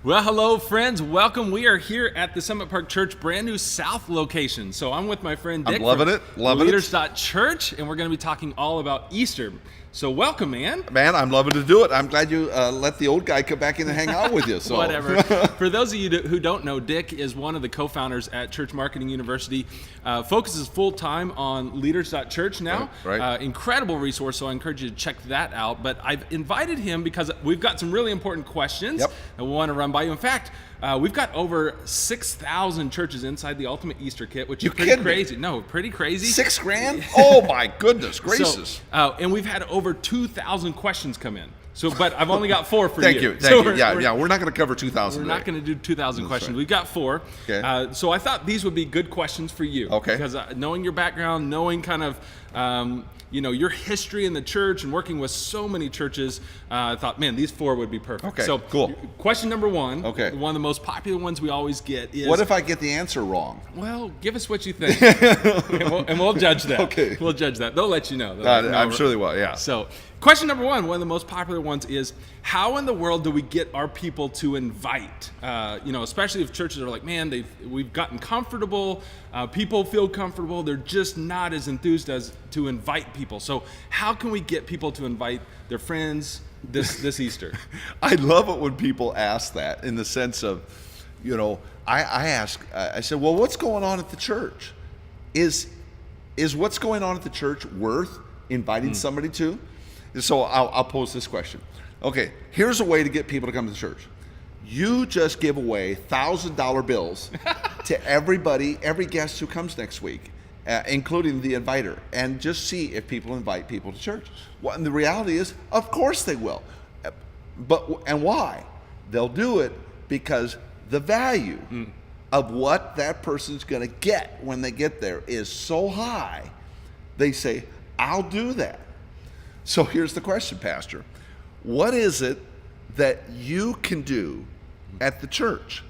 Well, hello, friends. Welcome. We are here at the Summit Park Church, brand new South location. So I'm with my friend Dick. I'm loving from it. Loving Leaders.Church, and we're going to be talking all about Easter. So welcome, man. Man, I'm loving to do it. I'm glad you let the old guy come back in and hang out with you. So. Whatever. For those of you who don't know, Dick is one of the co-founders at Church Marketing University. Focuses full-time on Leaders.Church now. Right. Incredible resource, so I encourage you to check that out. But I've invited him because we've got some really important questions that we want to run by you. In fact, we've got over 6,000 churches inside the Ultimate Easter Kit, which is pretty crazy. No, pretty crazy. $6,000? Oh my goodness gracious! So, and we've had over 2,000 questions come in. So, but I've only got 4 for Thank you. you. Thank you. Yeah, we're not going to cover 2,000. We're not going to do 2,000 questions. Right. We've got 4. Okay. So I thought these would be good questions for you. Okay. Because knowing your background, knowing kind of your history in the church and working with so many churches, I thought, man, these 4 would be perfect. Okay, so cool. Question number 1, okay. one of the most popular ones we always get is... What if I get the answer wrong? Well, give us what you think, and we'll judge that. Okay. We'll judge that. They'll let you know. I'm sure they will, yeah. So question number 1, one of the most popular ones is, how in the world do we get our people to invite? Especially if churches are like, man, we've gotten comfortable, people feel comfortable, they're just not as enthused as to invite people. So how can we get people to invite their friends this Easter? I love it when people ask that, in the sense of, I said, well, what's going on at the church? Is what's going on at the church worth inviting somebody to? So I'll pose this question. Okay, here's a way to get people to come to the church. You just give away $1,000 bills to everybody, every guest who comes next week, including the inviter, and just see if people invite people to church. Well, and the reality is, of course they will. And why? They'll do it because the value of what that person's going to get when they get there is so high, they say, I'll do that. So here's the question, Pastor. What is it that you can do at the church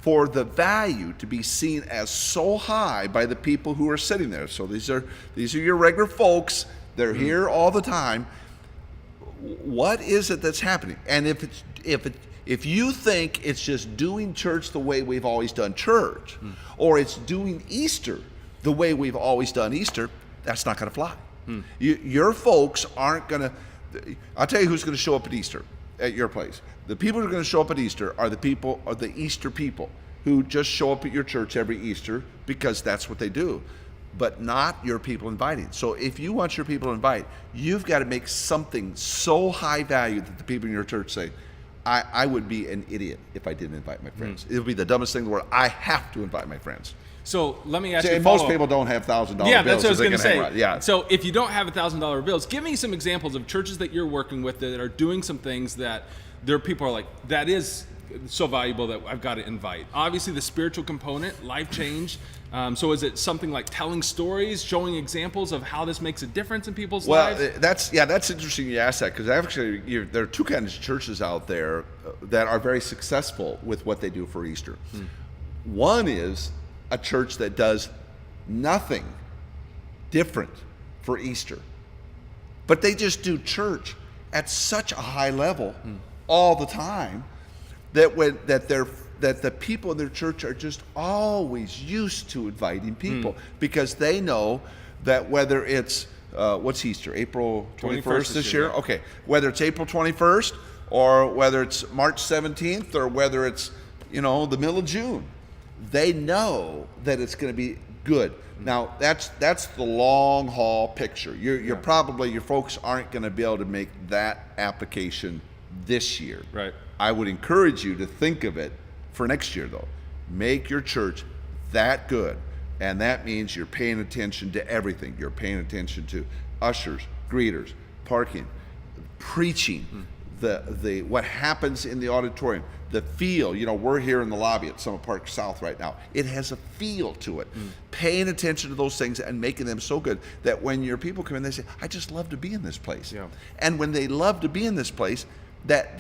for the value to be seen as so high by the people who are sitting there? So these are your regular folks. They're here all the time. What is it that's happening? And if you think it's just doing church the way we've always done church, or it's doing Easter the way we've always done Easter, that's not going to fly. Your folks aren't going to... I'll tell you who's going to show up at Easter at your place. The people who are going to show up at Easter are the Easter people who just show up at your church every Easter because that's what they do, but not your people inviting. So if you want your people to invite, you've got to make something so high value that the people in your church say, I would be an idiot if I didn't invite my friends. It would be the dumbest thing in the world. I have to invite my friends. So let me ask you. Most people don't have $1,000 bills. Yeah, that's what I was going to say. Right. Yeah. So if you don't have $1,000 bills, give me some examples of churches that you're working with that are doing some things that their people are like, that is so valuable that I've got to invite. Obviously, the spiritual component, life change. So is it something like telling stories, showing examples of how this makes a difference in people's lives? Well, that's interesting you ask that, because actually there are 2 kinds of churches out there that are very successful with what they do for Easter. One is a church that does nothing different for Easter, but they just do church at such a high level all the time that that the people in their church are just always used to inviting people, because they know that whether it's what's Easter, April 21st this year? Yeah. Okay, whether it's April 21st or whether it's March 17th or whether it's the middle of June, they know that it's going to be good. Now that's the long haul picture. You're probably, your folks aren't going to be able to make that application this year. Right. I would encourage you to think of it for next year, though. Make your church that good, and that means you're paying attention to everything. You're paying attention to ushers, greeters, parking, preaching, the what happens in the auditorium, the feel. We're here in the lobby at Summit Park South right now. It has a feel to it. Paying attention to those things and making them so good that when your people come in, they say, I just love to be in this place. Yeah. And when they love to be in this place, that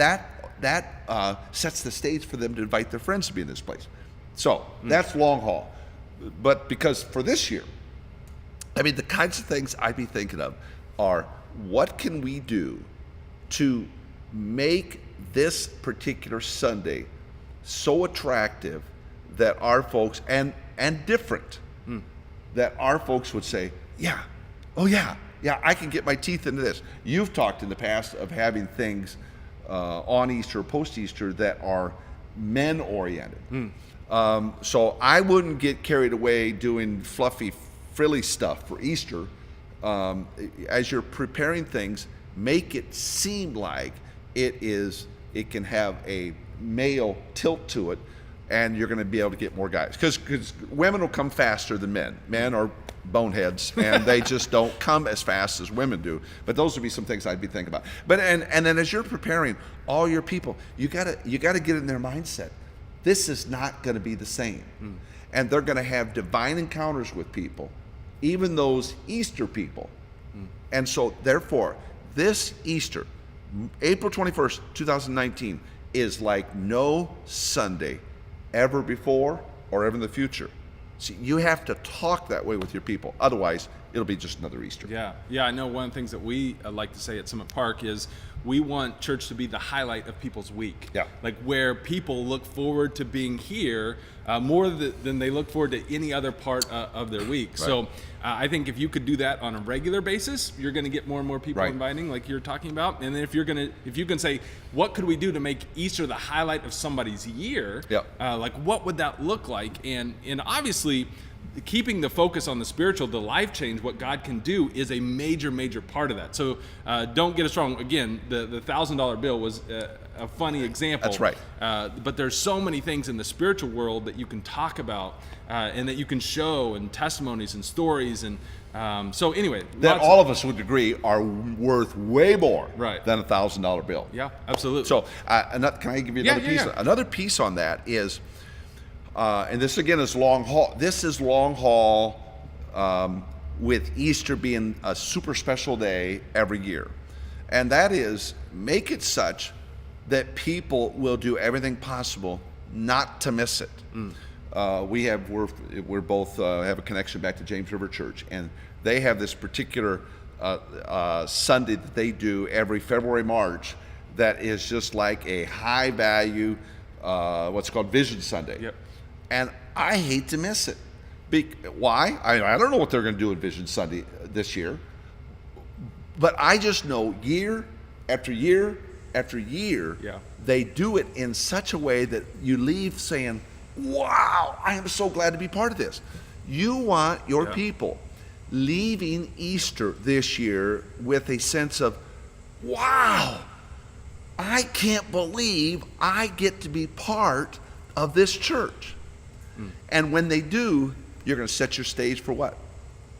sets the stage for them to invite their friends to be in this place. So that's long haul. But because for this year, the kinds of things I'd be thinking of are, what can we do to make this particular Sunday so attractive that our folks, and different, that our folks would say, yeah, oh yeah, I can get my teeth into this. You've talked in the past of having things on Easter, post-Easter, that are men-oriented. So I wouldn't get carried away doing fluffy, frilly stuff for Easter. As you're preparing things, make it seem like it can have a male tilt to it, and you're going to be able to get more guys. Because women will come faster than men. Men are boneheads, and they just don't come as fast as women do. But those would be some things I'd be thinking about. But and then as you're preparing all your people, you gotta get in their mindset. This is not going to be the same, and they're going to have divine encounters with people, even those Easter people. And so, therefore, this Easter, April 21st, 2019, is like no Sunday ever before or ever in the future. See, you have to talk that way with your people. Otherwise, it'll be just another Easter. Yeah. I know one of the things that we like to say at Summit Park is we want church to be the highlight of people's week. Yeah. Like where people look forward to being here more than they look forward to any other part of their week. Right. So I think if you could do that on a regular basis, you're going to get more and more people inviting, like you're talking about. And then if you can say, what could we do to make Easter the highlight of somebody's year? Like what would that look like? And obviously, keeping the focus on the spiritual, the life change, what God can do is a major, major part of that. So don't get us wrong. Again, the $1,000 bill was a funny example. That's right. But there's so many things in the spiritual world that you can talk about and that you can show, and testimonies and stories. And so anyway. That all of us would agree are worth way more than a $1,000 bill. Yeah, absolutely. So can I give you another piece? Yeah. Another piece on that is, and this again is long haul. This is long haul with Easter being a super special day every year. And that is, make it such that people will do everything possible not to miss it. We're both have a connection back to James River Church, and they have this particular Sunday that they do every February, March, that is just like a high value, what's called Vision Sunday. Yep. And I hate to miss it. Why? I don't know what they're going to do at Vision Sunday this year, but I just know year after year after year, they do it in such a way that you leave saying, wow, I am so glad to be part of this. You want your people leaving Easter this year with a sense of, wow, I can't believe I get to be part of this church. And when they do, you're going to set your stage for what?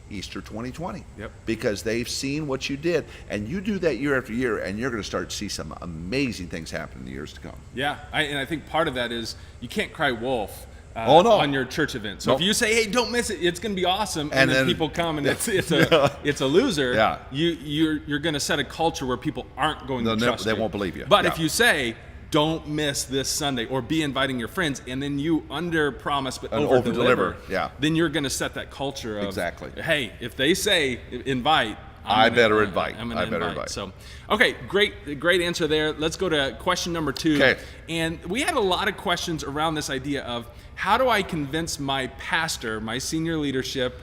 Easter 2020. Because they've seen what you did, and you do that year after year, and you're going to start to see some amazing things happen in the years to come. And I think part of that is you can't cry wolf on your church event. So if you say, hey, don't miss it, it's going to be awesome, and then people come and it's a loser, you're going to set a culture where people aren't going to trust you. They won't believe you. But if you say, don't miss this Sunday, or be inviting your friends, and then you under promise but over deliver, then you're going to set that culture of, hey, if they say invite, I better invite. So, okay, great answer there. Let's go to question number 2. Okay. And we had a lot of questions around this idea of, how do I convince my pastor, my senior leadership,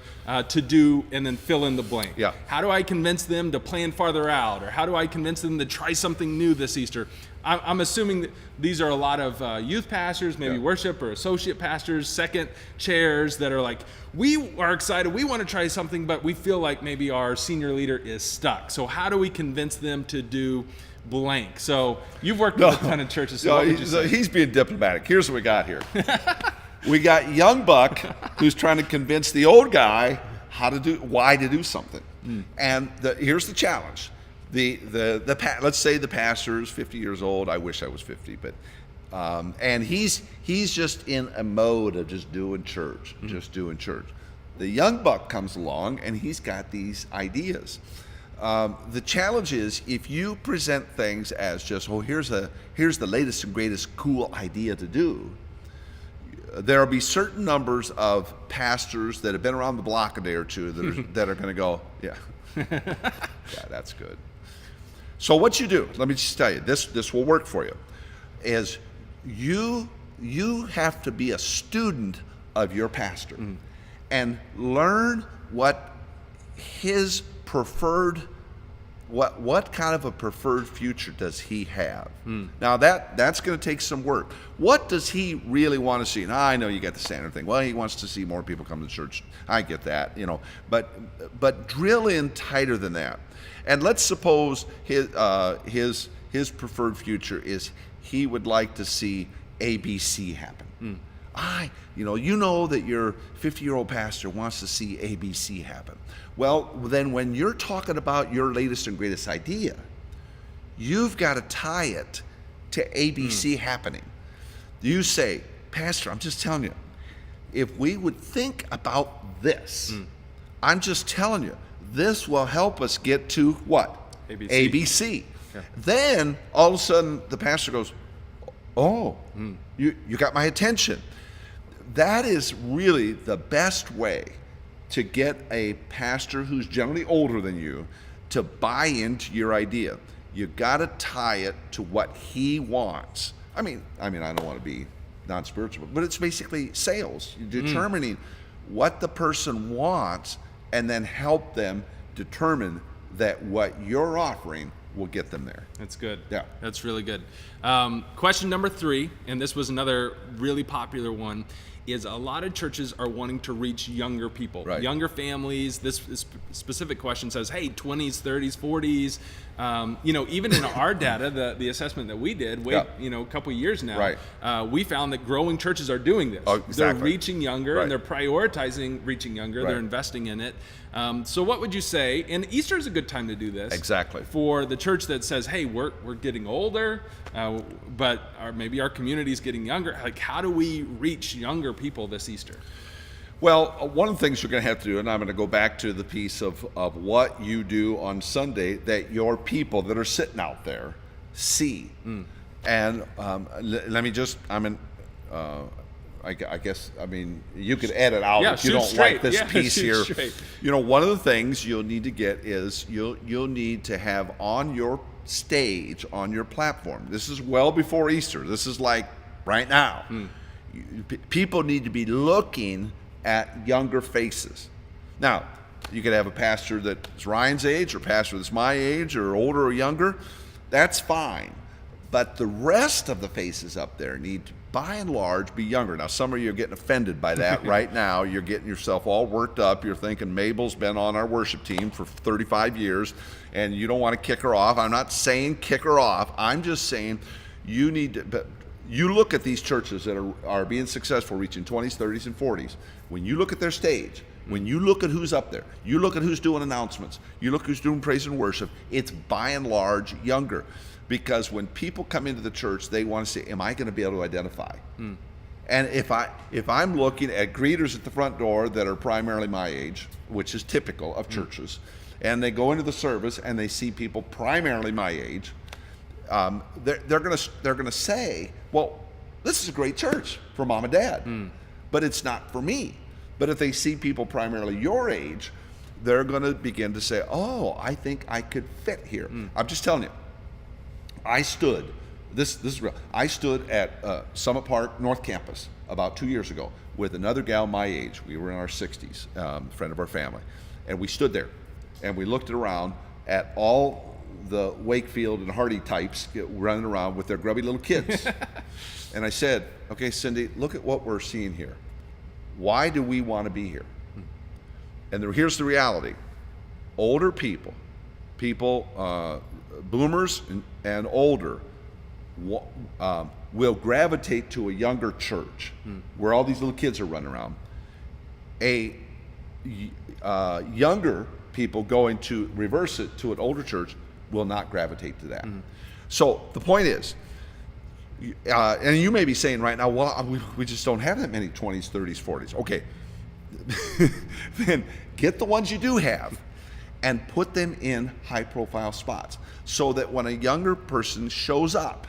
to do, and then fill in the blank? How do I convince them to plan farther out? Or how do I convince them to try something new this Easter? I'm assuming that these are a lot of youth pastors, maybe worship or associate pastors, second chairs that are like, we are excited, we want to try something, but we feel like maybe our senior leader is stuck. So how do we convince them to do blank? So you've worked with a ton of churches. So he's being diplomatic. Here's what we got here. We got young buck who's trying to convince the old guy why to do something. And here's the challenge. Let's say the pastor's 50 years old. I wish I was 50, but and he's just in a mode of just doing church. The young buck comes along and he's got these ideas. The challenge is, if you present things as just, here's the latest and greatest cool idea to do, there will be certain numbers of pastors that have been around the block a day or two that are going to go, yeah, that's good. So what you do, let me just tell you, this will work for you, is you you have to be a student of your pastor and learn what his preferred, what kind of a preferred future does he have. Now that's going to take some work. What does he really want to see? Now I know you got the standard thing. Well, he wants to see more people come to church. I get that, but drill in tighter than that. And let's suppose his preferred future is he would like to see ABC happen. You know that your 50-year-old pastor wants to see ABC happen. Well, then when you're talking about your latest and greatest idea, you've got to tie it to ABC happening. You say, Pastor, I'm just telling you, if we would think about this, I'm just telling you, this will help us get to what? ABC. Yeah. Then all of a sudden the pastor goes, oh, you got my attention. That is really the best way to get a pastor who's generally older than you to buy into your idea. You got to tie it to what he wants. I mean, I don't want to be non-spiritual, but it's basically sales. You're determining what the person wants and then help them determine that what you're offering will get them there. That's good. Yeah. That's really good. Question number 3, and this was another really popular one, is a lot of churches are wanting to reach younger people, younger families. This specific question says, hey, 20s, 30s, 40s. Even in our data, the assessment that we did, a couple of years now, we found that growing churches are doing this. Oh, exactly. They're reaching younger, and they're prioritizing reaching younger. They're investing in it. So what would you say? And Easter is a good time to do this. Exactly. For the church that says, hey, we're getting older, but maybe our community is getting younger. Like, how do we reach younger people this Easter? Well, one of the things you're going to have to do, and I'm going to go back to the piece of what you do on Sunday that your people that are sitting out there see. And let me just, I guess, you could edit out if you don't like this piece here. Straight. One of the things you'll need to get is you'll need to have on your stage, on your platform. This is well before Easter. This is like right now. People need to be looking at younger faces. Now, you could have a pastor that's Ryan's age, or a pastor that's my age, or older or younger. That's fine. But the rest of the faces up there need to, by and large, be younger. Now, some of you are getting offended by that right now. You're getting yourself all worked up. You're thinking Mabel's been on our worship team for 35 years, and you don't want to kick her off. I'm not saying kick her off. I'm just saying you need to... But you look at these churches that are being successful, reaching 20s, 30s, and 40s. When you look at their stage, when you look at who's up there, you look at who's doing announcements, you look who's doing praise and worship, it's by and large younger. Because when people come into the church, they want to say, am I going to be able to identify? And if I'm looking at greeters at the front door that are primarily my age, which is typical of churches, and they go into the service and they see people primarily my age, they're gonna say, well, this is a great church for mom and dad, but it's not for me. But if they see people primarily your age, they're gonna begin to say, oh, I think I could fit here. I'm just telling you, I stood at Summit Park North Campus about 2 years ago with another gal my age. We were in our 60s, friend of our family, and we stood there and we looked around at all the Wakefield and Hardy types running around with their grubby little kids. And I said, okay, Cindy, look at what we're seeing here. Why do we want to be here? And here's the reality. Older people, boomers and older, will gravitate to a younger church where all these little kids are running around. Younger people going to reverse it to an older church will not gravitate to that. So the point is, and you may be saying right now, well, we just don't have that many 20s, 30s, 40s. Okay, then get the ones you do have and put them in high-profile spots so that when a younger person shows up,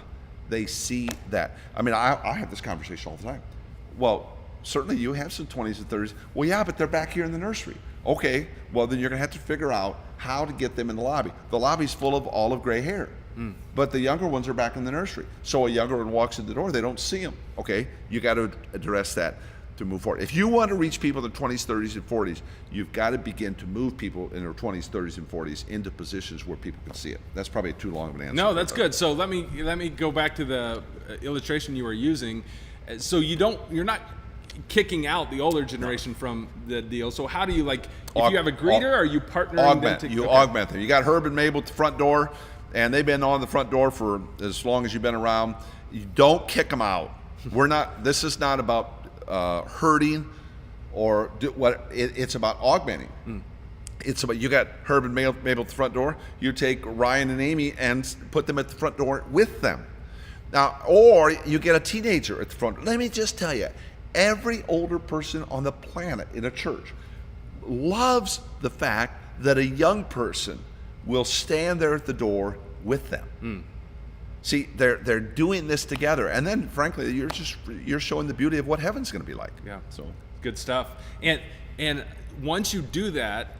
they see that. I have this conversation all the time. Well, certainly you have some 20s and 30s. Well, yeah, but they're back here in the nursery. Okay, well, then you're going to have to figure out how to get them in the lobby. The lobby's full of olive gray hair. but the younger ones are back in the nursery. So a younger one walks in the door, they don't see them. Okay, you got to address that to move forward. If you want to reach people in their 20s, 30s, and 40s, you've got to begin to move people in their 20s, 30s, and 40s into positions where people can see it. That's probably too long of an answer. No, that's good. So let me go back to the illustration you were using. So you're not kicking out the older generation from the deal. So how do you, like, if you have a greeter, are you partnering them to augment them? You got Herb and Mabel at the front door, and they've been on the front door for as long as you've been around. You don't kick them out. This is not about hurting or it's about augmenting. It's about, you got Herb and Mabel at the front door, you take Ryan and Amy and put them at the front door with them. Now, or you get a teenager at the front. Let me just tell you, every older person on the planet in a church loves the fact that a young person will stand there at the door with them. See, they're doing this together, and then frankly, you're showing the beauty of what heaven's going to be like. Yeah, so good stuff. And once you do that,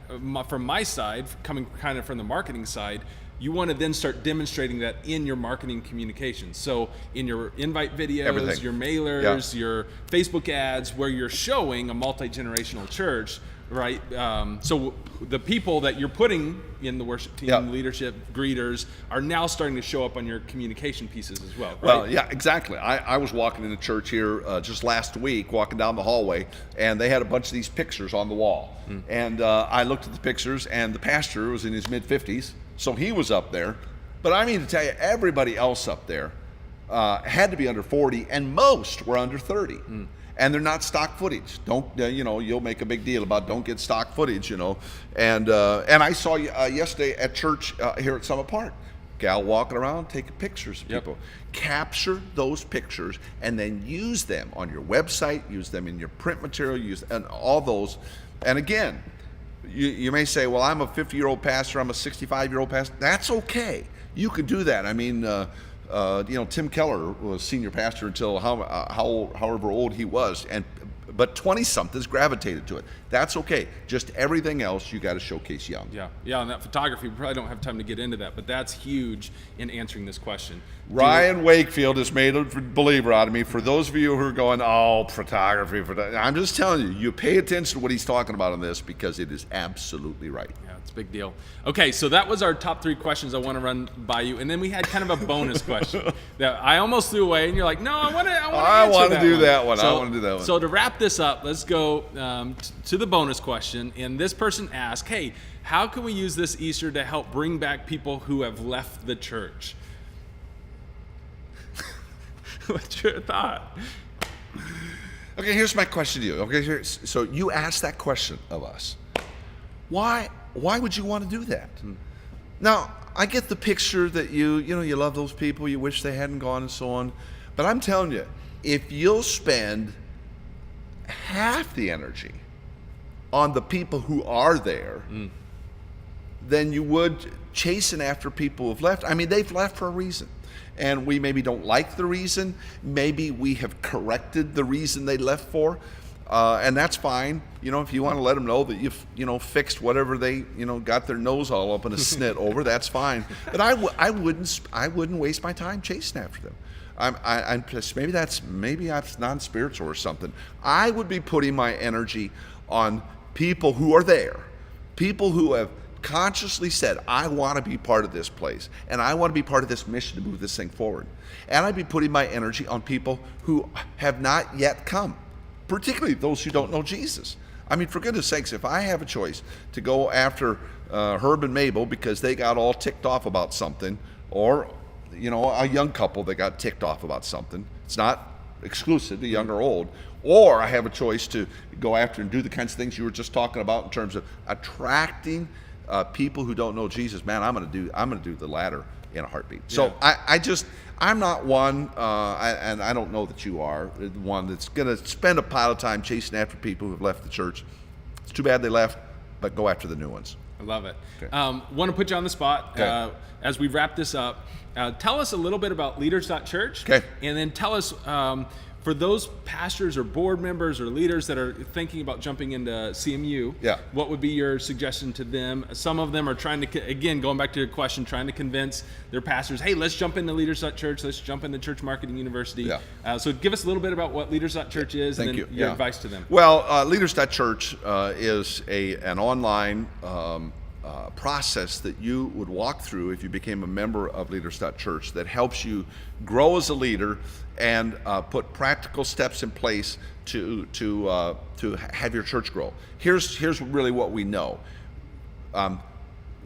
from my side, coming kind of from the marketing side, you want to then start demonstrating that in your marketing communications. So in your invite videos, Everything. your mailers, your Facebook ads, where you're showing a multi-generational church, right? So the people that you're putting in the worship team, leadership, greeters, are now starting to show up on your communication pieces as well, right? Well, yeah, exactly. I was walking in the church here just last week, walking down the hallway, and they had a bunch of these pictures on the wall. And I looked at the pictures, and the pastor was in his mid-50s, so he was up there. But I mean to tell you, everybody else up there had to be under 40, and most were under 30. And they're not stock footage. Don't you'll make a big deal about don't get stock footage, And I saw yesterday at church here at Summit Park, gal walking around taking pictures of people. Capture those pictures and then use them on your website, use them in your print material, and all those. And again, you may say, well, I'm a 50-year-old pastor, I'm a 65-year-old pastor. That's okay. You can do that. I mean, Tim Keller was senior pastor until however old he was, but 20-somethings gravitated to it. That's okay. Just everything else, you got to showcase young. Yeah, and that photography, we probably don't have time to get into that, but that's huge in answering this question. Ryan Wakefield has made a believer out of me. For those of you who are going, photography, I'm just telling you pay attention to what he's talking about on this, because it is absolutely right. Yeah, it's a big deal. Okay, so that was our top 3 questions I want to run by you, and then we had kind of a bonus question that I almost threw away, and you're like, no, I want to do that one. So, I want to do that one. So to wrap this up, let's go to the bonus question, and this person asked, hey, how can we use this Easter to help bring back people who have left the church? What's your thought? Okay, here's my question to you. Okay, so you asked that question of us. Why would you want to do that? Now, I get the picture that you love those people, you wish they hadn't gone and so on. But I'm telling you, if you'll spend half the energy on the people who are there, than you would chasing after people who've left. I mean, they've left for a reason. And we maybe don't like the reason. Maybe we have corrected the reason they left for. And that's fine. If you want to let them know that you've, fixed whatever they, got their nose all up in a snit over, that's fine. But I wouldn't waste my time chasing after them. I'm just, maybe that's non-spiritual or something. I would be putting my energy on people who are there, people who have consciously said, I want to be part of this place, and I want to be part of this mission to move this thing forward. And I'd be putting my energy on people who have not yet come, particularly those who don't know Jesus. I mean, for goodness sakes, if I have a choice to go after Herb and Mabel because they got all ticked off about something, or a young couple that got ticked off about something, it's not exclusive to young or old. Or I have a choice to go after and do the kinds of things you were just talking about in terms of attracting people who don't know Jesus. Man, I'm going to do the latter in a heartbeat. So I'm not one, and I don't know that you are one that's going to spend a pile of time chasing after people who have left the church. It's too bad they left, but go after the new ones. I love it. Okay. Want to put you on the spot. Okay. As we wrap this up, tell us a little bit about Leaders.Church. Okay. And then tell us For those pastors or board members or leaders that are thinking about jumping into CMU, what would be your suggestion to them? Some of them are trying to, again, going back to your question, trying to convince their pastors, hey, let's jump into Leaders.Church, let's jump into Church Marketing University. So give us a little bit about what Leaders.Church is and then your advice to them. Well, Leaders.Church is an online process that you would walk through if you became a member of Leaders.Church that helps you grow as a leader and put practical steps in place to have your church grow. Here's really what we know.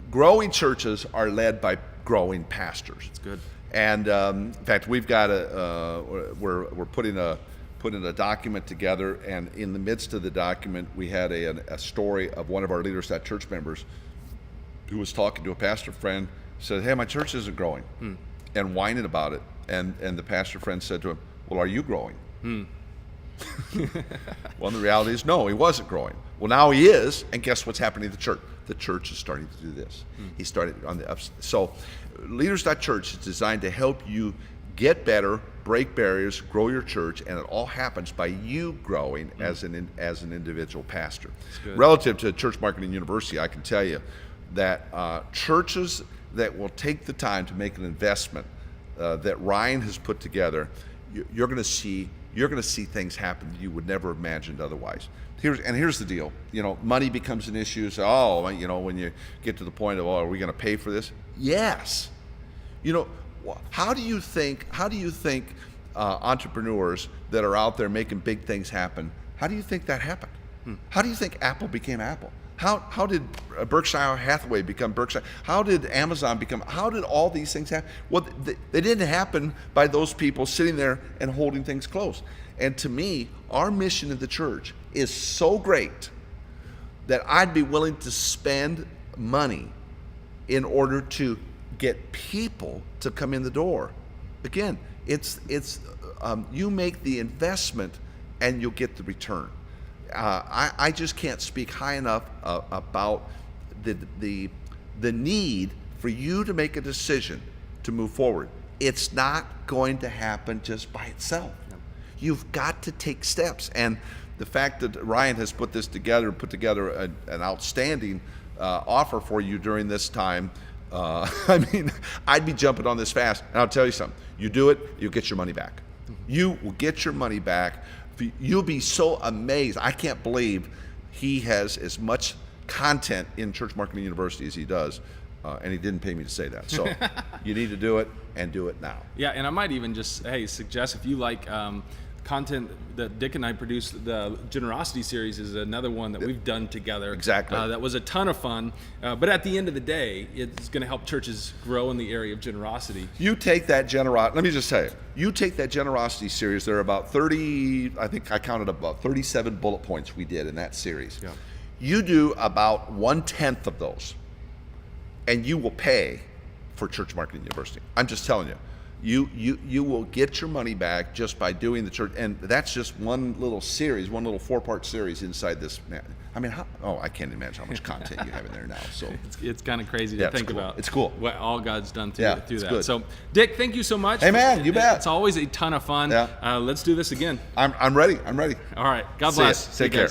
Growing churches are led by growing pastors. That's good. And in fact, we've got we're putting a document together, and in the midst of the document, we had a story of one of our Leaders.Church members who was talking to a pastor friend, said, hey, my church isn't growing, and whining about it. And the pastor friend said to him, well, are you growing? Well, the reality is, no, he wasn't growing. Well, now he is, and guess what's happening to the church? The church is starting to do this. He started on the ups. So Leaders.Church is designed to help you get better, break barriers, grow your church, and it all happens by you growing as an individual pastor. Relative to Church Marketing University, I can tell you that churches that will take the time to make an investment that Ryan has put together, you're going to see things happen that you would never have imagined otherwise. Here's the deal. Money becomes an issue. So, when you get to the point of, are we going to pay for this? Yes. How do you think entrepreneurs that are out there making big things happen? How do you think that happened? How do you think Apple became Apple? How did Berkshire Hathaway become Berkshire? How did Amazon become? How did all these things happen? Well, they didn't happen by those people sitting there and holding things close. And to me, our mission in the church is so great that I'd be willing to spend money in order to get people to come in the door. Again, it's you make the investment and you'll get the return. I just can't speak high enough about the need for you to make a decision to move forward. It's not going to happen just by itself. You've got to take steps. And the fact that Ryan has put together an outstanding offer for you during this time, I'd be jumping on this fast. And I'll tell you something. You do it, you'll get your money back. You will get your money back. You'll be so amazed. I can't believe he has as much content in Church Marketing University as he does, and he didn't pay me to say that. So you need to do it, and do it now. Yeah, and I might even just suggest, if you like content that Dick and I produced, the Generosity series is another one that we've done together. Exactly. That was a ton of fun. But at the end of the day, it's going to help churches grow in the area of generosity. You take that let me just say, you take that Generosity series, there are about 30, I think I counted about 37 bullet points we did in that series. Yeah. You do about 1/10 of those, and you will pay for Church Marketing University. I'm just telling you. You will get your money back just by doing the church, and that's just one little series, one little 4-part series inside this. I can't imagine how much content you have in there now. So it's kind of crazy to think about. It's cool What all God's done through that. Good. So, Dick, thank you so much. Hey, man, you bet. It's always a ton of fun. Yeah. Let's do this again. I'm ready. All right. God bless. Take care.